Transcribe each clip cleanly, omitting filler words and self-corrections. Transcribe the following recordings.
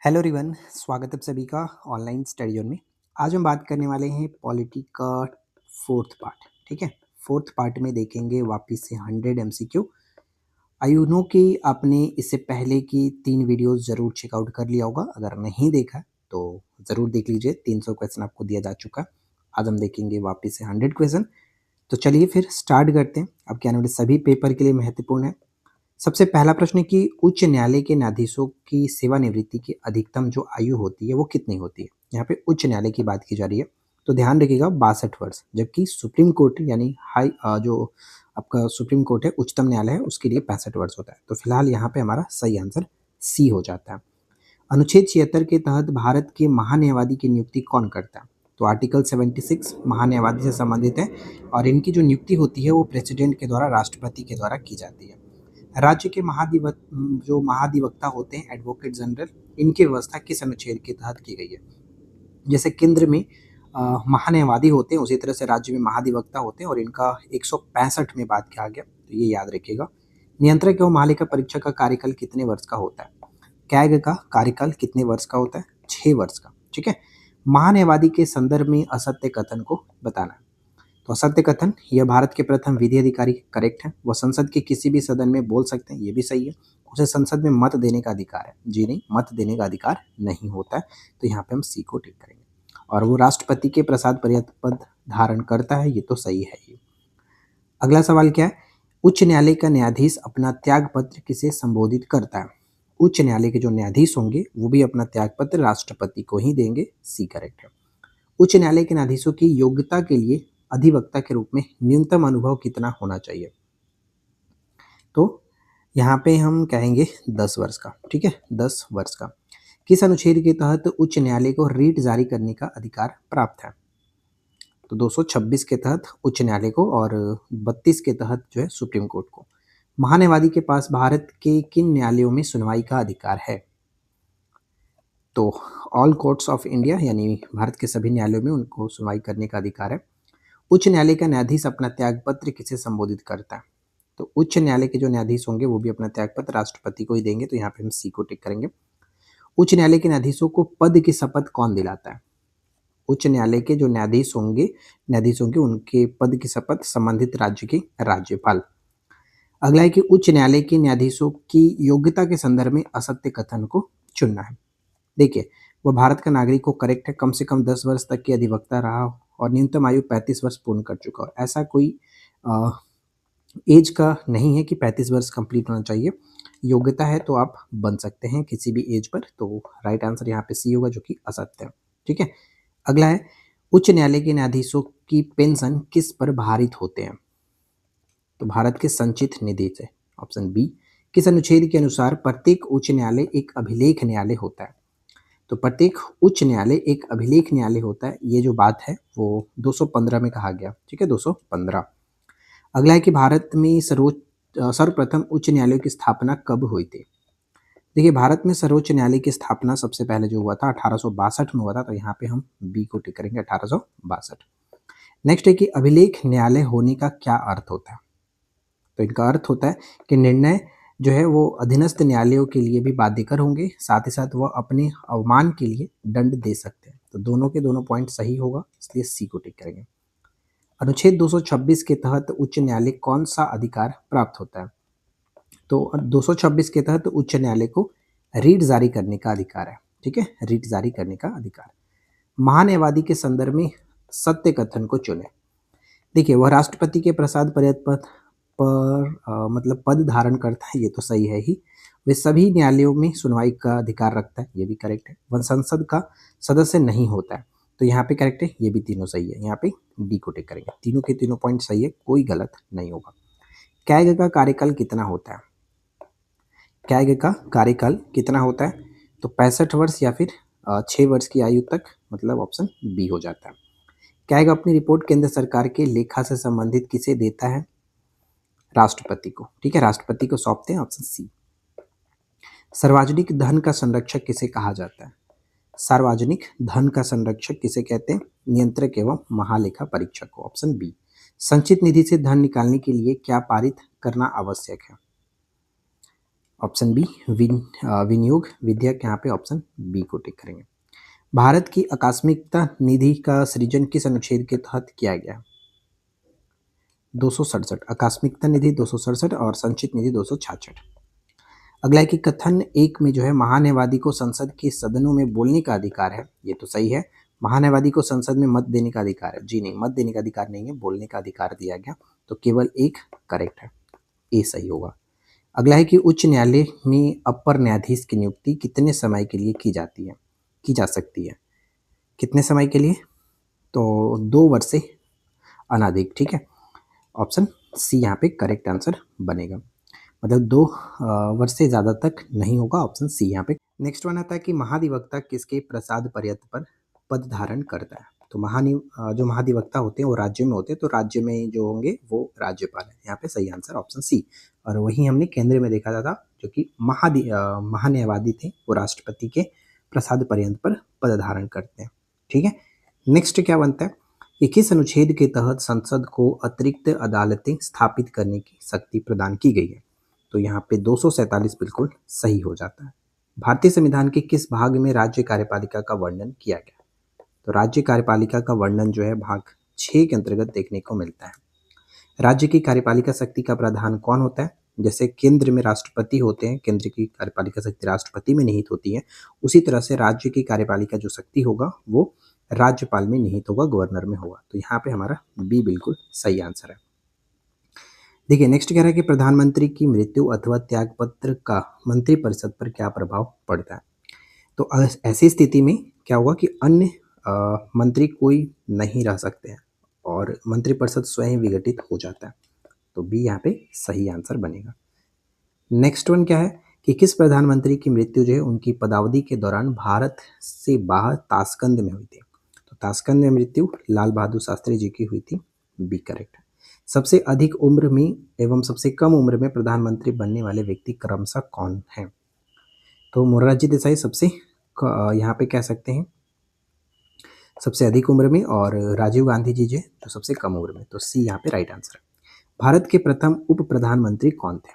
Hello everyone, स्वागत है आप सभी का ऑनलाइन स्टडी जोन में। आज हम बात करने वाले हैं पॉलिटी का फोर्थ पार्ट। ठीक है, फोर्थ पार्ट में देखेंगे वापस से 100 एमसीक्यू। आई नो कि आपने इससे पहले की 3 वीडियोस ज़रूर चेकआउट कर लिया होगा। अगर नहीं देखा है तो ज़रूर देख लीजिए। 300 क्वेश्चन आपको दिया जा चुका है। आज हम देखेंगे वापस से 100 क्वेश्चन। तो चलिए फिर स्टार्ट करते हैं। आपके आने वाले सभी पेपर के लिए महत्वपूर्ण है। सबसे पहला प्रश्न है कि उच्च न्यायालय के न्यायाधीशों की सेवानिवृत्ति की अधिकतम जो आयु होती है वो कितनी होती है। यहाँ पे उच्च न्यायालय की बात की जा रही है, तो ध्यान रखिएगा 62 वर्ष। जबकि सुप्रीम कोर्ट यानी जो आपका सुप्रीम कोर्ट है, उच्चतम न्यायालय है, उसके लिए 65 वर्ष होता है। तो फिलहाल यहाँ पे हमारा सही आंसर सी हो जाता है। अनुच्छेद 76 के तहत भारत के महान्यायवादी की नियुक्ति कौन करता है। तो आर्टिकल 76 महान्यायवादी से संबंधित है और इनकी जो नियुक्ति होती है वो प्रेसिडेंट के द्वारा, राष्ट्रपति के द्वारा की जाती है। राज्य के जो महाधिवक्ता होते हैं, एडवोकेट जनरल, इनकी व्यवस्था किस अनुच्छेद के तहत की गई है। जैसे केंद्र में महान्यायवादी होते हैं, उसी तरह से राज्य में महाधिवक्ता होते हैं और इनका 165 में बात किया गया, तो ये याद रखिएगा। नियंत्रक एवं महालेखा परीक्षक का कार्यकाल कितने वर्ष का होता है। कैग का कार्यकाल कितने वर्ष का होता है, 6 वर्ष का। ठीक है, महान्यायवादी के संदर्भ में असत्य कथन को बताना है। तो असत्य कथन, यह भारत के प्रथम विधि अधिकारी, करेक्ट है। वह संसद के किसी भी सदन में बोल सकते हैं, ये भी सही है। उसे संसद में मत देने का अधिकार है, जी नहीं, मत देने का अधिकार नहीं होता है। तो यहाँ पे हम सी को टिक करेंगे। और वो राष्ट्रपति के प्रसाद पर्याप्त पद धारण करता है, ये तो सही है ये। अगला सवाल क्या है, उच्च न्यायालय का न्यायाधीश अपना त्याग पत्र किसे संबोधित करता है। उच्च न्यायालय के जो न्यायाधीश होंगे वो भी अपना त्याग पत्र राष्ट्रपति को ही देंगे, सी करेक्ट है। उच्च न्यायालय के न्यायाधीशों की योग्यता के लिए अधिवक्ता के रूप में न्यूनतम अनुभव कितना होना चाहिए। तो यहाँ पे हम कहेंगे 10 वर्ष का। ठीक है, 10 वर्ष का। किस अनुच्छेद के तहत उच्च न्यायालय को रीट जारी करने का अधिकार प्राप्त है। तो 226 के तहत उच्च न्यायालय को और 32 के तहत जो है सुप्रीम कोर्ट को। महान्यायवादी के पास भारत के किन न्यायालयों में सुनवाई का अधिकार है। तो ऑल कोर्ट्स ऑफ इंडिया यानी भारत के सभी न्यायालयों में उनको सुनवाई करने का अधिकार है। उच्च न्यायालय का न्यायाधीश अपना त्यागपत्र किसे संबोधित करता है। तो उच्च न्यायालय के जो न्यायाधीश होंगे वो भी अपना त्यागपत्र राष्ट्रपति को ही देंगे, तो यहाँ पे हम सी को टिक करेंगे। उच्च न्यायालय के न्यायाधीशों को पद की शपथ कौन दिलाता है। उच्च न्यायालय के जो न्यायाधीश होंगे उनके पद की शपथ संबंधित राज्य के राज्यपाल। अगला है कि उच्च न्यायालय के न्यायाधीशों की योग्यता के संदर्भ में असत्य कथन को चुनना है। देखिए, वह भारत का नागरिक हो, करेक्ट है। कम से कम 10 वर्ष तक की अधिवक्ता रहा हो और न्यूनतम आयु 35 वर्ष पूर्ण कर चुका हो। ऐसा कोई एज का नहीं है कि 35 वर्ष कंप्लीट होना चाहिए। योग्यता है तो आप बन सकते हैं किसी भी एज पर। तो राइट आंसर यहाँ पे सी होगा, जो कि असत्य है। ठीक है, अगला है उच्च न्यायालय के न्यायाधीशों की पेंशन किस पर भारित होते हैं। तो भारत के संचित निधि से, ऑप्शन बी। किस अनुच्छेद के अनुसार प्रत्येक उच्च न्यायालय एक अभिलेख न्यायालय होता है। तो प्रत्येक उच्च न्यायालय एक अभिलेख न्यायालय होता है, ये जो बात है वो 215 में कहा गया। ठीक है, 215। अगला है कि भारत में सर्वप्रथम उच्च न्यायालय की स्थापना कब हुई थी। देखिए, भारत में सर्वोच्च न्यायालय की स्थापना सबसे पहले जो हुआ था 1862 में हुआ था, तो यहाँ पे हम बी को टिक करेंगे, 1862। नेक्स्ट है कि अभिलेख न्यायालय होने का क्या अर्थ होता है। तो इनका अर्थ होता है कि निर्णय जो है वो अधीनस्थ न्यायालयों के लिए भी बाध्यकर होंगे, साथ ही साथ वह अपने अवमान के लिए दंड दे सकते हैं। तो दोनों के दोनों पॉइंट सही होगा, इसलिए सी को टिक करेंगे। अनुच्छेद 226 के तहत उच्च न्यायालय कौन सा अधिकार प्राप्त होता है। तो 226 के तहत उच्च न्यायालय को रीट जारी करने का अधिकार है। ठीक है, रीट जारी करने का अधिकार। महान्यायवादी के संदर्भ में सत्य कथन को चुने। देखिए, वह राष्ट्रपति के प्रसाद पर्याप्त पद पर मतलब पद धारण करता है, ये तो सही है ही। वे सभी न्यायालयों में सुनवाई का अधिकार रखता है, ये भी करेक्ट है। वह संसद का सदस्य नहीं होता है, तो यहाँ पे करेक्ट है, ये भी तीनों सही है। यहाँ पे डी को टिक करेंगे। तीनों के तीनों पॉइंट सही है, कोई गलत नहीं होगा। कैग का कार्यकाल कितना होता है। कैग का कार्यकाल कितना होता है। तो 65 वर्ष या फिर 6 वर्ष की आयु तक, मतलब ऑप्शन बी हो जाता है। कैग अपनी रिपोर्ट केंद्र सरकार के लेखा से संबंधित किसे देता है। राष्ट्रपति को। ठीक है, राष्ट्रपति को सौंपते हैं, ऑप्शन सी। सार्वजनिक धन का संरक्षक किसे कहा जाता है। सार्वजनिक धन का संरक्षक किसे कहते हैं। नियंत्रक एवं महालेखा परीक्षक को, ऑप्शन बी। संचित निधि से धन निकालने के लिए क्या पारित करना आवश्यक है। ऑप्शन बी विनियोग विधेयक, यहाँ पे ऑप्शन बी को टिक करेंगे। भारत की आकस्मिकता निधि का सृजन किस अनुच्छेद के तहत किया गया? 267। आकस्मिकता निधि 267 और संचित निधि 266। अगला है कि कथन एक में जो है महान्यायवादी को संसद के सदनों में बोलने का अधिकार है, ये तो सही है। महान्यायवादी को संसद में मत देने का अधिकार है, जी नहीं, मत देने का अधिकार नहीं है, बोलने का अधिकार दिया गया, तो केवल एक करेक्ट है, ए सही होगा। अगला है कि उच्च न्यायालय में अपर न्यायाधीश की नियुक्ति कितने समय के लिए की जाती है, की जा सकती है? कितने समय के लिए? तो 2 वर्ष से अनधिक, ठीक है। ऑप्शन सी यहाँ पे करेक्ट आंसर बनेगा, मतलब 2 वर्ष से ज़्यादा तक नहीं होगा, ऑप्शन सी यहाँ पे। नेक्स्ट वन आता है कि महाधिवक्ता किसके प्रसाद पर्यंत पर पद धारण करता है? तो जो महाधिवक्ता होते हैं वो राज्य में होते हैं, तो राज्य में जो होंगे वो राज्यपाल है, यहाँ पे सही आंसर ऑप्शन सी। और वही हमने केंद्र में देखा था जो कि महान्यायवादी थे, वो राष्ट्रपति के प्रसाद पर्यंत पर पद धारण करते हैं, ठीक है। नेक्स्ट क्या बनता है कि किस अनुच्छेद के तहत संसद को अतिरिक्त अदालतें स्थापित करने की शक्ति प्रदान की गई है? तो यहाँ पे 247 बिल्कुल सही हो जाता है। भारतीय संविधान के किस भाग में राज्य कार्यपालिका का वर्णन किया गया? तो राज्य कार्यपालिका का वर्णन जो है भाग 6 के अंतर्गत देखने को मिलता है। राज्य की कार्यपालिका शक्ति का प्रधान कौन होता है? जैसे केंद्र में राष्ट्रपति होते हैं, केंद्र की कार्यपालिका शक्ति राष्ट्रपति में निहित होती है, उसी तरह से राज्य की कार्यपालिका जो शक्ति होगा वो राज्यपाल में निहित होगा, गवर्नर में होगा। तो यहाँ पे हमारा बी बिल्कुल सही आंसर है। देखिए नेक्स्ट कह रहा है कि प्रधानमंत्री की मृत्यु अथवा त्यागपत्र का मंत्रिपरिषद पर क्या प्रभाव पड़ता है? तो ऐसी स्थिति में क्या होगा कि अन्य मंत्री कोई नहीं रह सकते हैं और मंत्रिपरिषद स्वयं विघटित हो जाता है, तो बी यहाँ पे सही आंसर बनेगा। नेक्स्ट वन क्या है कि किस प्रधानमंत्री की मृत्यु जो है उनकी पदावधि के दौरान भारत से बाहर ताशकंद में हुई थी? तो ताशकंद में मृत्यु लाल बहादुर शास्त्री जी की हुई थी, बी करेक्ट है। सबसे अधिक उम्र में एवं सबसे कम उम्र में प्रधानमंत्री बनने वाले व्यक्ति क्रमशः कौन है? तो मोरारजी देसाई सबसे यहाँ पे कह सकते हैं सबसे अधिक उम्र में, और राजीव गांधी जी जो तो सबसे कम उम्र में, तो सी यहाँ पे राइट आंसर है। भारत के प्रथम उप प्रधानमंत्री कौन थे?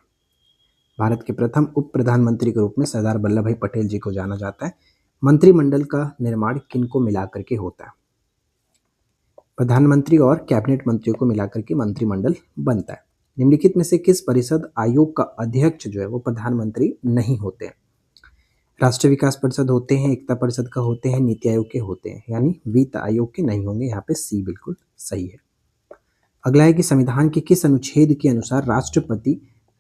भारत के प्रथम उप प्रधानमंत्री के रूप में सरदार वल्लभ भाई पटेल जी को जाना जाता है। मंत्रिमंडल का निर्माण किनको मिलाकर के होता है? प्रधानमंत्री और कैबिनेट मंत्रियों को मिलाकर के मंत्रिमंडल बनता है। निम्नलिखित में से किस परिषद आयोग का अध्यक्ष जो है वो प्रधानमंत्री नहीं होते हैं? राष्ट्रीय विकास परिषद होते हैं, एकता परिषद का होते हैं, नीति आयोग के होते हैं, यानी वित्त आयोग के नहीं होंगे, यहाँ पे सी बिल्कुल सही है। अगला है कि संविधान के किस अनुच्छेद के अनुसार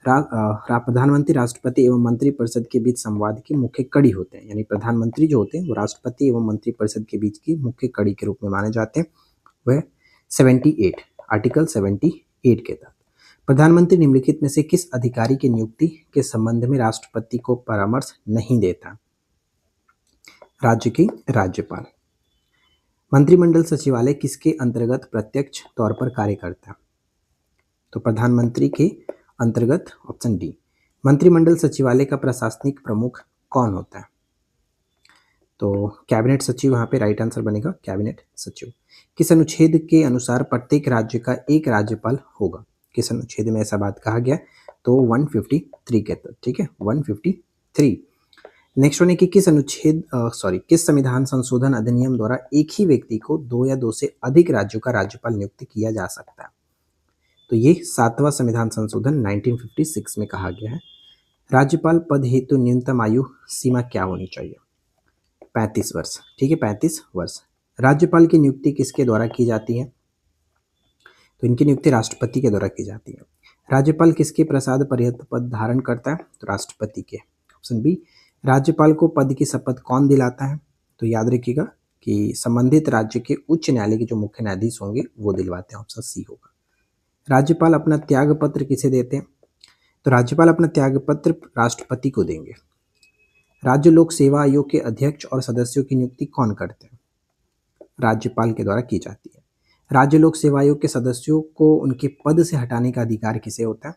प्रधानमंत्री राष्ट्रपति एवं मंत्रिपरिषद के बीच संवाद की मुख्य कड़ी होते हैं? यानी प्रधानमंत्री जो होते हैं वो राष्ट्रपति एवं मंत्रिपरिषद के बीच की मुख्य कड़ी के रूप में माने जाते हैं। वह 78 आर्टिकल 78 के तहत। प्रधानमंत्री निम्नलिखित में से किस अधिकारी की नियुक्ति के संबंध में राष्ट्रपति को परामर्श नहीं देता? राज्य की राज्यपाल। मंत्रिमंडल सचिवालय किसके अंतर्गत प्रत्यक्ष तौर पर कार्य करता है? तो प्रधानमंत्री के अंतर्गत, ऑप्शन डी। मंत्रिमंडल सचिवालय का प्रशासनिक प्रमुख कौन होता है? तो कैबिनेट सचिव यहाँ पे राइट आंसर बनेगा, कैबिनेट सचिव। किस अनुच्छेद के अनुसार प्रत्येक राज्य का एक राज्यपाल होगा? किस अनुच्छेद में ऐसा बात कहा गया? तो 153 के तहत, ठीक है, 153। नेक्स्ट वन है कि किस संविधान संशोधन अधिनियम द्वारा एक ही व्यक्ति को 2 या 2 से अधिक राज्यों का राज्यपाल नियुक्त किया जा सकता है? तो ये 7वां संविधान संशोधन 1956 में कहा गया है। राज्यपाल पद हेतु न्यूनतम आयु सीमा क्या होनी चाहिए? 35 वर्ष, ठीक है, 35 वर्ष। राज्यपाल की नियुक्ति किसके द्वारा की जाती है? तो इनकी नियुक्ति राष्ट्रपति के द्वारा की जाती है। राज्यपाल किसके प्रसाद पर्यंत पद धारण करता है? तो राष्ट्रपति के, ऑप्शन बी। राज्यपाल को पद की शपथ कौन दिलाता है? तो याद रखिएगा कि संबंधित राज्य के उच्च न्यायालय के जो मुख्य न्यायाधीश होंगे वो दिलवाते हैं, ऑप्शन सी होगा। राज्यपाल अपना त्याग पत्र किसे देते हैं? तो राज्यपाल अपना त्याग पत्र राष्ट्रपति को देंगे। राज्य लोक सेवा आयोग के अध्यक्ष और सदस्यों की नियुक्ति कौन करते हैं? राज्यपाल के द्वारा की जाती है। राज्य लोक सेवा आयोग के सदस्यों को उनके पद से हटाने का अधिकार किसे होता है?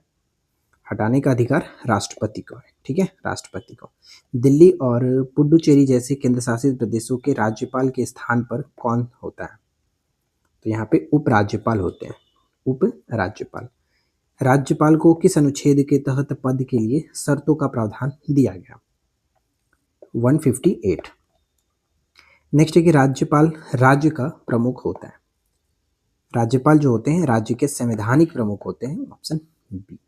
हटाने का अधिकार राष्ट्रपति को है, ठीक है, राष्ट्रपति को। दिल्ली और पुडुचेरी जैसे केंद्र शासित प्रदेशों के राज्यपाल के स्थान पर कौन होता है? तो यहाँ पे उपराज्यपाल होते हैं, उपराज्यपाल। राज्यपाल को किस अनुच्छेद के तहत पद के लिए शर्तों का प्रावधान दिया गया? 158। नेक्स्ट है कि राज्यपाल राज्य का प्रमुख होता है। राज्यपाल जो होते हैं राज्य के संवैधानिक प्रमुख होते हैं, ऑप्शन बी।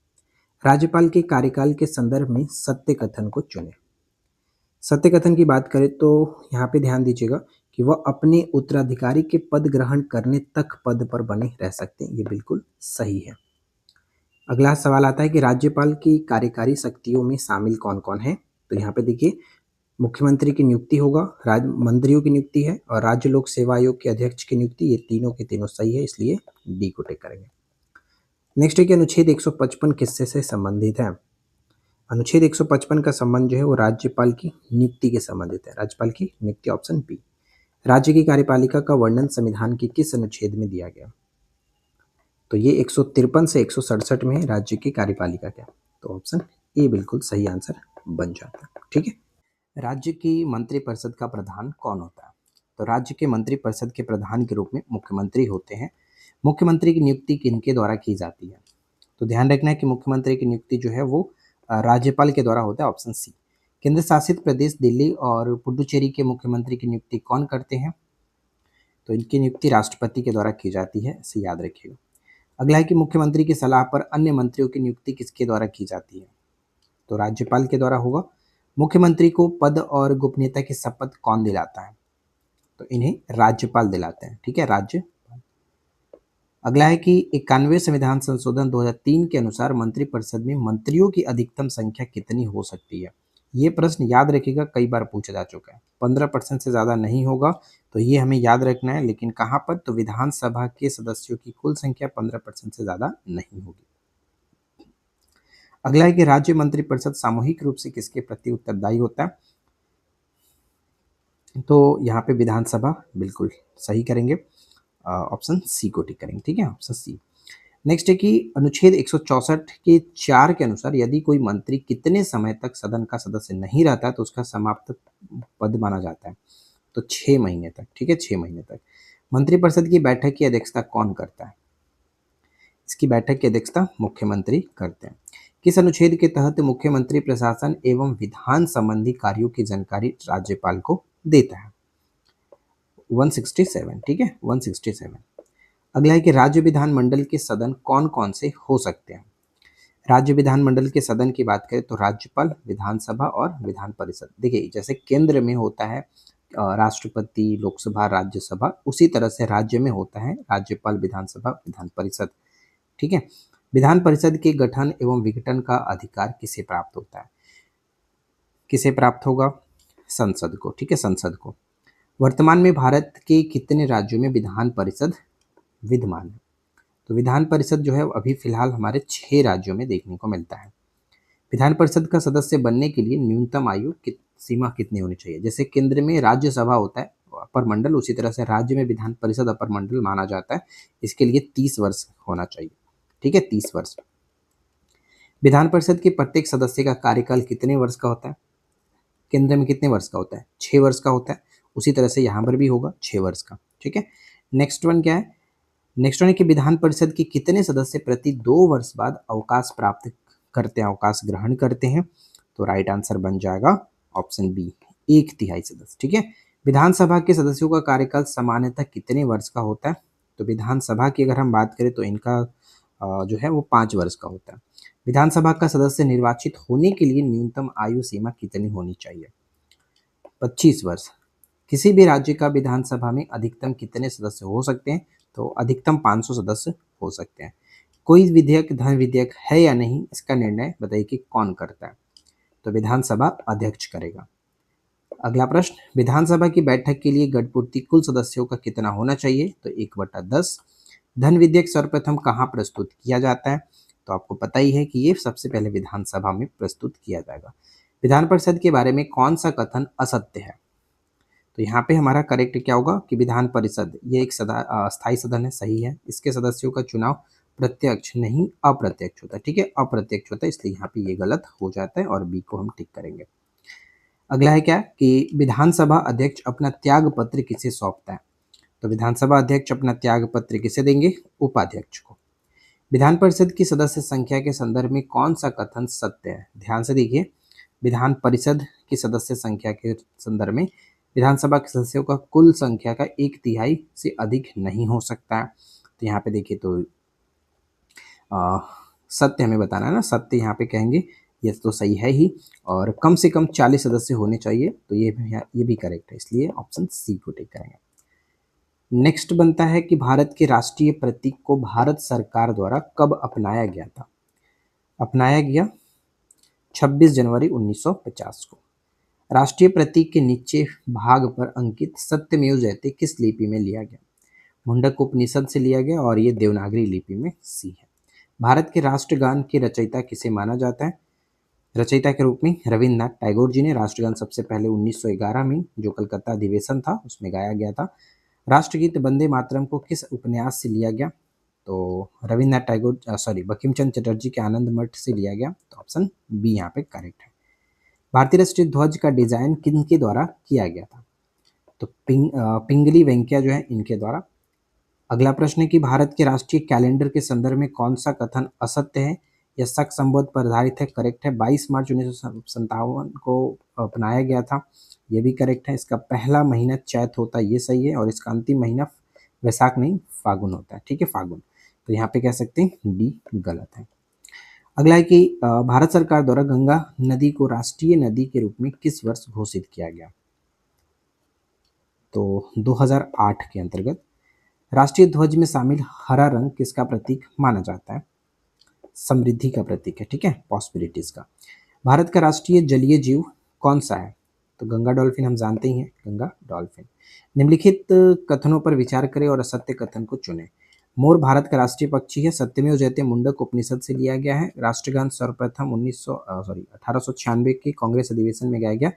राज्यपाल के कार्यकाल के संदर्भ में सत्य कथन को चुनें। सत्य कथन की बात करें तो यहाँ पे ध्यान दीजिएगा कि वह अपने उत्तराधिकारी के पद ग्रहण करने तक पद पर बने रह सकते हैं, ये बिल्कुल सही है। अगला सवाल आता है कि राज्यपाल की कार्यकारी शक्तियों में शामिल कौन कौन है? तो यहाँ पे देखिए, मुख्यमंत्री की नियुक्ति होगा, मंत्रियों की नियुक्ति है और राज्य लोक सेवा आयोग के अध्यक्ष की नियुक्ति, ये तीनों के तीनों सही है, इसलिए डी को टिक करेंगे। नेक्स्ट है कि अनुच्छेद 155 किससे से संबंधित है? अनुच्छेद 155 का संबंध जो है वो राज्यपाल की नियुक्ति के संबंधित है। राज्यपाल की नियुक्ति, ऑप्शन बी। राज्य की कार्यपालिका का वर्णन संविधान के किस अनुच्छेद में दिया गया? तो ये 153 से 167 में है राज्य की कार्यपालिका का, तो ऑप्शन ए बिल्कुल सही आंसर बन जाता है। ठीक है। राज्य की मंत्रिपरिषद का प्रधान कौन होता है? तो राज्य के मंत्रिपरिषद के प्रधान के रूप में मुख्यमंत्री होते हैं। मुख्यमंत्री की नियुक्ति किनके द्वारा की जाती है? तो ध्यान रखना है कि मुख्यमंत्री की नियुक्ति जो है वो राज्यपाल के द्वारा होता है, ऑप्शन सी। केंद्र शासित प्रदेश दिल्ली और पुडुचेरी के मुख्यमंत्री की नियुक्ति कौन करते हैं? तो इनकी नियुक्ति राष्ट्रपति के द्वारा की जाती है, इसे याद रखिएगा। अगला है कि मुख्यमंत्री की सलाह पर अन्य मंत्रियों की नियुक्ति किसके द्वारा की जाती है? तो राज्यपाल के द्वारा होगा। मुख्यमंत्री को पद और गोपनीयता की शपथ कौन दिलाता है? तो इन्हें राज्यपाल दिलाते हैं। ठीक है, राज्य। अगला है कि 91वें संविधान संशोधन 2003 के अनुसार मंत्रिपरिषद में मंत्रियों की अधिकतम संख्या कितनी हो सकती है? ये प्रश्न याद रखिएगा, कई बार पूछा जा चुका है। 15% से ज़्यादा नहीं होगा, तो ये हमें याद रखना है। लेकिन कहाँ पर? तो विधानसभा के सदस्यों की कुल संख्या 15% से ज़्यादा नहीं होगी। अगला है कि राज्य मंत्रिपरिषद सामूहिक रूप से किसके प्रति उत्तरदायी होता है? तो यहाँ पे विधानसभा बिल्कुल सही करेंगे, ऑप्शन सी को टिक करेंगे। ठीक है, ऑप्शन सी। नेक्स्ट है कि अनुच्छेद 164 के 4 के अनुसार यदि कोई मंत्री कितने समय तक सदन का सदस्य नहीं रहता तो उसका समाप्त पद माना जाता है? तो 6 महीने तक। ठीक है, 6 महीने तक। मंत्रिपरिषद की बैठक की अध्यक्षता कौन करता है? इसकी बैठक की अध्यक्षता मुख्यमंत्री करते हैं। किस अनुच्छेद के तहत मुख्यमंत्री प्रशासन एवं विधान संबंधी कार्यों की जानकारी राज्यपाल को देता है? 167। ठीक है, 167। अगला है कि राज्य विधानमंडल के सदन कौन कौन से हो सकते हैं? राज्य विधानमंडल के सदन की बात करें तो राज्यपाल, विधानसभा और विधान परिषद। देखिए, जैसे केंद्र में होता है राष्ट्रपति, लोकसभा, राज्यसभा, उसी तरह से राज्य में होता है राज्यपाल, विधानसभा, विधान परिषद। ठीक है। विधान परिषद के गठन एवं विघटन का अधिकार किसे प्राप्त होता है? किसे प्राप्त होगा? संसद को। ठीक है, संसद को। वर्तमान में भारत के कितने राज्यों में विधान परिषद विद्यमान है? तो विधान परिषद जो है अभी फिलहाल हमारे 6 राज्यों में देखने को मिलता है। विधान परिषद का सदस्य बनने के लिए न्यूनतम आयु सीमा कितनी होनी चाहिए? जैसे केंद्र में राज्यसभा होता है अपर मंडल, उसी तरह से राज्य में विधान परिषद अपर मंडल माना जाता है। इसके लिए 30 वर्ष होना चाहिए। ठीक है, 30 वर्ष। विधान परिषद के प्रत्येक सदस्य का कार्यकाल कितने वर्ष का होता है? केंद्र में कितने वर्ष का होता है? 6 वर्ष का होता है। उसी तरह से यहाँ पर भी होगा 6 वर्ष का। ठीक है। नेक्स्ट वन क्या है? नेक्स्ट वन है कि विधान परिषद के कितने सदस्य प्रति 2 वर्ष बाद अवकाश प्राप्त करते हैं, अवकाश ग्रहण करते हैं? तो राइट आंसर बन जाएगा ऑप्शन बी, 1/3 सदस्य। ठीक है। विधानसभा के सदस्यों का कार्यकाल सामान्यतः कितने वर्ष का होता है? तो विधानसभा की अगर हम बात करें तो इनका जो है वो 5 वर्ष का होता है। विधानसभा का सदस्य निर्वाचित होने के लिए न्यूनतम आयु सीमा कितनी होनी चाहिए? 25 वर्ष। किसी भी राज्य का विधानसभा में अधिकतम कितने सदस्य हो सकते हैं? तो अधिकतम 500 सदस्य हो सकते हैं। कोई विधेयक धन विधेयक है या नहीं, इसका निर्णय बताइए कि कौन करता है? तो विधानसभा अध्यक्ष करेगा। अगला प्रश्न, विधानसभा की बैठक के लिए गठपूर्ति कुल सदस्यों का कितना होना चाहिए? तो 1/10। धन विधेयक सर्वप्रथम कहाँ प्रस्तुत किया जाता है? तो आपको पता ही है कि ये सबसे पहले विधानसभा में प्रस्तुत किया जाएगा। विधान परिषद के बारे में कौन सा कथन असत्य है? तो यहाँ पे हमारा करेक्ट क्या होगा कि विधान परिषद ये एक स्थायी सदन है, सही है। इसके सदस्यों का चुनाव प्रत्यक्ष नहीं अप्रत्यक्ष होता है। ठीक है, अप्रत्यक्ष होता है, इसलिए यहाँ पे ये गलत हो जाता है और बी को हम टिक करेंगे। अगला है क्या कि विधानसभा अध्यक्ष अपना त्याग पत्र किसे सौंपता है? तो विधानसभा अध्यक्ष अपना त्याग पत्र किसे देंगे? उपाध्यक्ष को। विधान परिषद की सदस्य संख्या के संदर्भ में कौन सा कथन सत्य है? ध्यान से देखिए, विधान परिषद की सदस्य संख्या के संदर्भ में विधानसभा के सदस्यों का कुल संख्या का 1/3 से अधिक नहीं हो सकता है। तो यहाँ पे देखिए, तो सत्य हमें बताना है ना, सत्य यहाँ पे कहेंगे, ये तो सही है ही। और कम से कम 40 सदस्य होने चाहिए, तो ये भी करेक्ट है, इसलिए ऑप्शन सी को टिक करेंगे। नेक्स्ट बनता है कि भारत के राष्ट्रीय प्रतीक को भारत सरकार द्वारा कब अपनाया गया था? अपनाया गया 26 जनवरी 1950 को। राष्ट्रीय प्रतीक के नीचे भाग पर अंकित सत्यमेव जयते किस लिपि में लिया गया? मुंडक उपनिषद से लिया गया और ये देवनागरी लिपि में सी है। भारत के राष्ट्रगान के रचयिता किसे माना जाता है? रचयिता के रूप में रविन्द्रनाथ टैगोर जी ने राष्ट्रगान सबसे पहले 1911 में जो कलकत्ता अधिवेशन था उसमें गाया गया था। राष्ट्रगीत वंदे मातरम को किस उपन्यास से लिया गया? तो रविन्द्रनाथ टैगोर बंकिम चंद्र चटर्जी के आनंद मठ से लिया गया। तो ऑप्शन बी यहाँ पे करेक्ट है। भारतीय राष्ट्रीय ध्वज का डिजाइन किनके द्वारा किया गया था? तो पिंगली वेंकैया जो है इनके द्वारा। अगला प्रश्न है कि भारत के राष्ट्रीय कैलेंडर के संदर्भ में कौन सा कथन असत्य है या शक संबोध पर आधारित है? करेक्ट है। 22 मार्च 1957 को अपनाया गया था, ये भी करेक्ट है। इसका पहला महीना चैत होता है, ये सही है। और इसका अंतिम महीना वैशाख नहीं फागुन होता है, ठीक है, फागुन। तो यहाँ पे कह सकते हैं डी गलत है। अगला है कि भारत सरकार द्वारा गंगा नदी को राष्ट्रीय नदी के रूप में किस वर्ष घोषित किया गया? तो 2008 के अंतर्गत। राष्ट्रीय ध्वज में शामिल हरा रंग किसका प्रतीक माना जाता है? समृद्धि का प्रतीक है, ठीक है, पॉसिबिलिटीज का। भारत का राष्ट्रीय जलीय जीव कौन सा है? तो गंगा डॉल्फिन हम जानते ही हैं, गंगा डॉल्फिन। निम्नलिखित कथनों पर विचार करें और असत्य कथन को चुनें। मोर भारत का राष्ट्रीय पक्षी है, सत्यमेव जयते मुंडक उपनिषद से लिया गया है। राष्ट्रगान सर्वप्रथम 1896 के कांग्रेस अधिवेशन में गाया गया।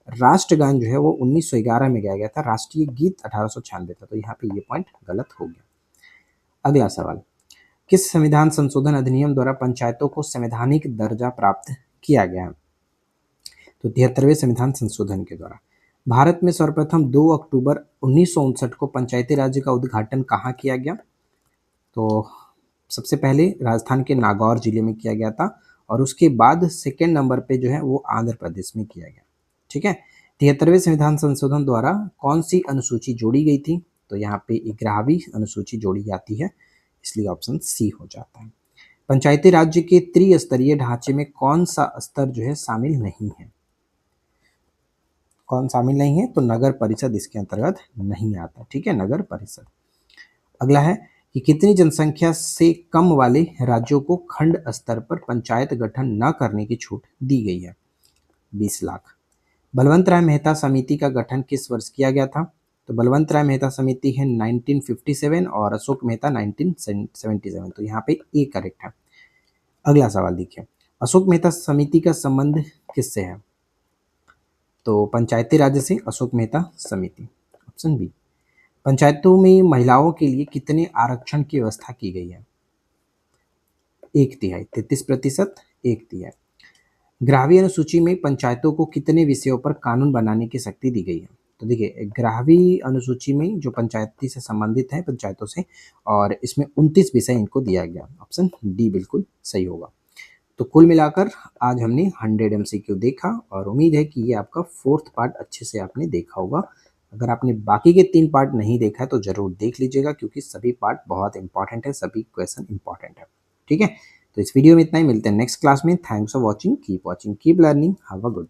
राष्ट्रगान जो है वो 1911 में गाया गया था, राष्ट्रीय गीत 1896 था। तो यहाँ पे ये पॉइंट गलत हो गया। अगला सवाल, किस संविधान संशोधन अधिनियम द्वारा पंचायतों को संवैधानिक दर्जा प्राप्त किया गया? तो 73वें संविधान संशोधन के द्वारा। भारत में सर्वप्रथम 2 अक्टूबर 1959 को पंचायती राज्य का उद्घाटन कहाँ किया गया? तो सबसे पहले राजस्थान के नागौर जिले में किया गया था और उसके बाद सेकेंड नंबर पे जो है वो आंध्र प्रदेश में किया गया, ठीक है। 73वें संविधान संशोधन द्वारा कौन सी अनुसूची जोड़ी गई थी? तो यहाँ पे 11वीं अनुसूची जोड़ी जाती है, इसलिए ऑप्शन सी हो जाता है। पंचायती राज्य के त्रिस्तरीय ढांचे में कौन सा स्तर जो है शामिल नहीं है? कौन शामिल नहीं है? तो नगर परिषद इसके अंतर्गत नहीं आता, ठीक है, नगर परिषद। अगला है कि कितनी जनसंख्या से कम वाले राज्यों को खंड स्तर पर पंचायत गठन न करने की छूट दी गई है? 20 लाख। बलवंत राय मेहता समिति का गठन किस वर्ष किया गया था? तो बलवंत राय मेहता समिति है 1957 और अशोक मेहता 1977। तो यहाँ पे ए करेक्ट है। अगला सवाल देखिए, अशोक मेहता समिति का संबंध किससे है? तो पंचायती राज्य से अशोक मेहता समिति, ऑप्शन बी। पंचायतों में महिलाओं के लिए कितने आरक्षण की व्यवस्था की गई है? 1/3, 33%, 1/3। 11वीं अनुसूची में पंचायतों को कितने विषयों पर कानून बनाने की शक्ति दी गई है? तो देखिए 11वीं अनुसूची में जो पंचायती से संबंधित है पंचायतों से, और इसमें 29 विषय इनको दिया गया, ऑप्शन डी बिल्कुल सही होगा। तो कुल मिलाकर आज हमने 100 MCQ देखा और उम्मीद है कि ये आपका 4th पार्ट अच्छे से आपने देखा होगा। अगर आपने बाकी के 3 पार्ट नहीं देखा है तो ज़रूर देख लीजिएगा, क्योंकि सभी पार्ट बहुत इंपॉर्टेंट है, सभी क्वेश्चन इंपॉर्टेंट है, ठीक है। तो इस वीडियो में इतना ही, मिलते हैं नेक्स्ट क्लास में। Thanks for watching, keep learning, have a good.